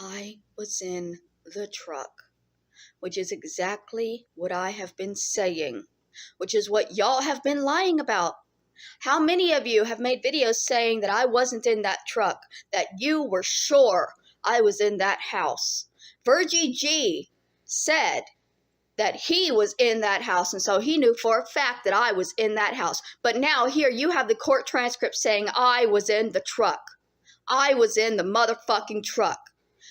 I was in the truck, which is exactly what I have been saying, which is what y'all have been lying about. How many of you have made videos saying that I wasn't in that truck, that you were sure I was in that house? Virgie G said that he was in that house, and so he knew for a fact that I was in that house. But now here you have the court transcript saying I was in the truck. I was in the motherfucking truck.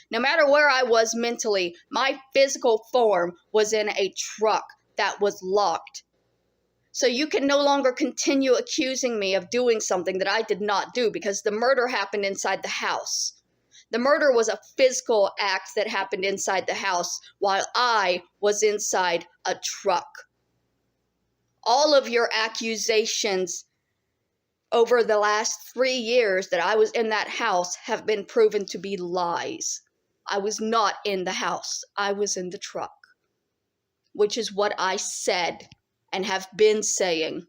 No matter where I was mentally, my physical form was in a truck that was locked. So you can no longer continue accusing me of doing something that I did not do, because the murder happened inside the house. The murder was a physical act that happened inside the house while I was inside a truck. All of your accusations over the last 3 years that I was in that house have been proven to be lies. I was not in the house. I was in the truck, which is what I said and have been saying,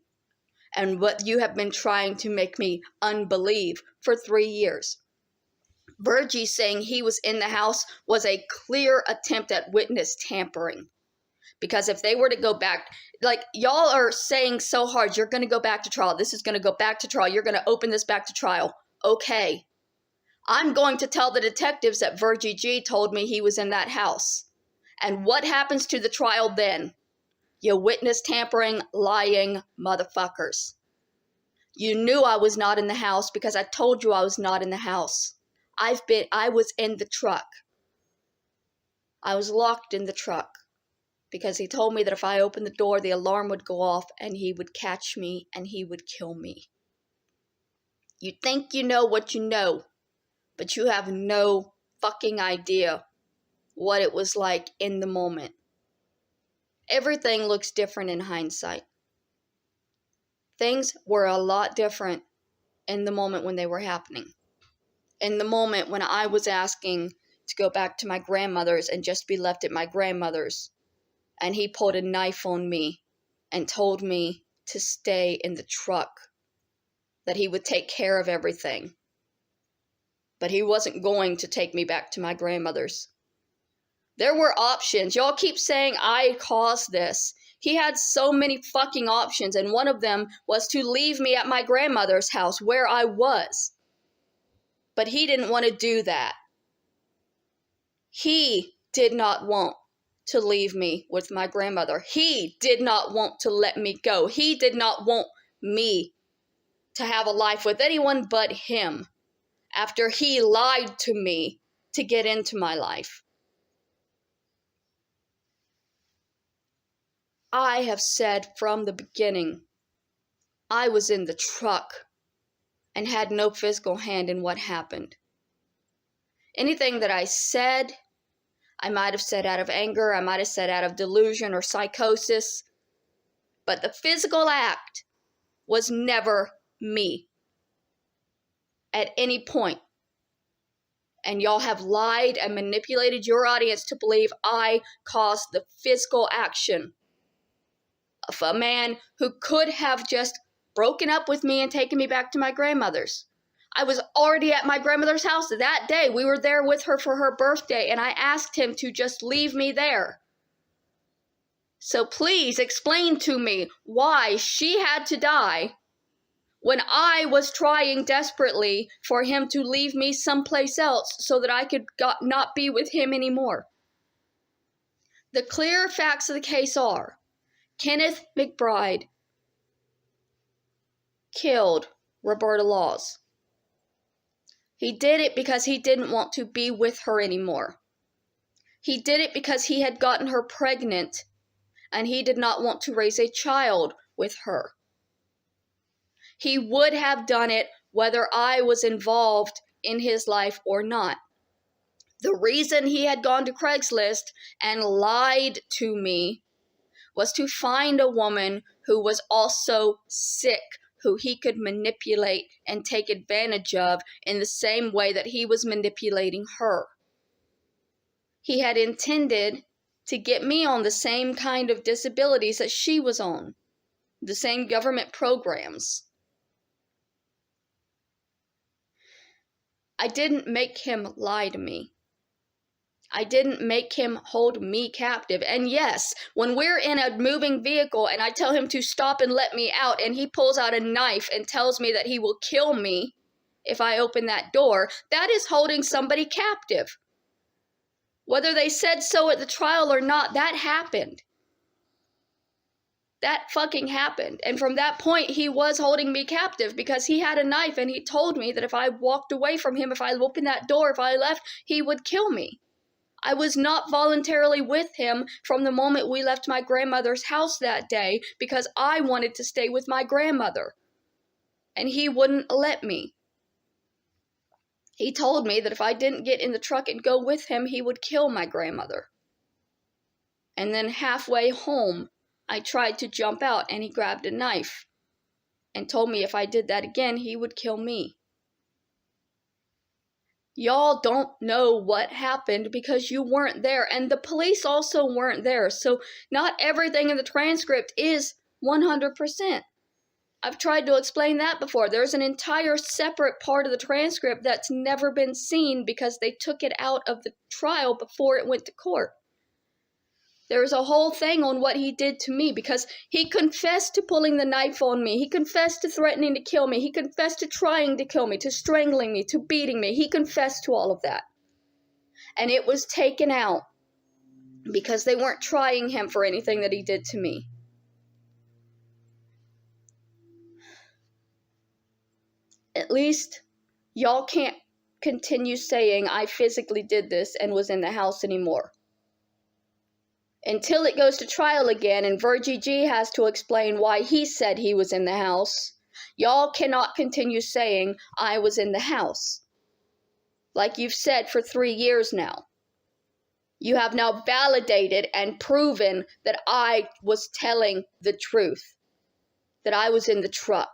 and what you have been trying to make me unbelieve for 3 years. Virgie saying he was in the house was a clear attempt at witness tampering. Because if they were to go back, like, y'all are saying so hard, you're going to go back to trial. This is going to go back to trial. You're going to open this back to trial. Okay. I'm going to tell the detectives that Virgie G told me he was in that house. And what happens to the trial then? You witness tampering, lying motherfuckers. You knew I was not in the house because I told you I was not in the house. I was in the truck. I was locked in the truck because he told me that if I opened the door, the alarm would go off and he would catch me and he would kill me. You think you know what you know, but you have no fucking idea what it was like in the moment. Everything looks different in hindsight. Things were a lot different in the moment when they were happening. In the moment when I was asking to go back to my grandmother's and just be left at my grandmother's, and he pulled a knife on me and told me to stay in the truck, that he would take care of everything. But he wasn't going to take me back to my grandmother's. There were options. Y'all keep saying I caused this. He had so many fucking options, and one of them was to leave me at my grandmother's house where I was. But he didn't want to do that. He did not want to leave me with my grandmother. He did not want to let me go. He did not want me to have a life with anyone but him after he lied to me to get into my life. I have said from the beginning, I was in the truck and had no physical hand in what happened. Anything that I said, I might have said out of anger, I might have said out of delusion or psychosis, but the physical act was never me at any point. And y'all have lied and manipulated your audience to believe I caused the physical action of a man who could have just broken up with me and taken me back to my grandmother's. I was already at my grandmother's house that day. We were there with her for her birthday, and I asked him to just leave me there. So please explain to me why she had to die when I was trying desperately for him to leave me someplace else so that I could not be with him anymore. The clear facts of the case are, Kenneth McBride killed Roberta Laws. He did it because he didn't want to be with her anymore. He did it because he had gotten her pregnant and he did not want to raise a child with her. He would have done it whether I was involved in his life or not. The reason he had gone to Craigslist and lied to me was to find a woman who was also sick, who he could manipulate and take advantage of in the same way that he was manipulating her. He had intended to get me on the same kind of disabilities that she was on, the same government programs. I didn't make him lie to me. I didn't make him hold me captive. And yes, when we're in a moving vehicle and I tell him to stop and let me out, and he pulls out a knife and tells me that he will kill me if I open that door, that is holding somebody captive. Whether they said so at the trial or not, that happened. That fucking happened. And from that point, he was holding me captive because he had a knife and he told me that if I walked away from him, if I opened that door, if I left, he would kill me. I was not voluntarily with him from the moment we left my grandmother's house that day because I wanted to stay with my grandmother. And he wouldn't let me. He told me that if I didn't get in the truck and go with him, he would kill my grandmother. And then halfway home, I tried to jump out and he grabbed a knife and told me if I did that again, he would kill me. Y'all don't know what happened because you weren't there, and the police also weren't there, so not everything in the transcript is 100%. I've tried to explain that before. There's an entire separate part of the transcript that's never been seen because they took it out of the trial before it went to court. There's a whole thing on what he did to me because he confessed to pulling the knife on me. He confessed to threatening to kill me. He confessed to trying to kill me, to strangling me, to beating me. He confessed to all of that. And it was taken out because they weren't trying him for anything that he did to me. At least y'all can't continue saying I physically did this and was in the house anymore. Until it goes to trial again and Virgie G has to explain why he said he was in the house, y'all cannot continue saying I was in the house. Like you've said for 3 years now. You have now validated and proven that I was telling the truth. That I was in the truck.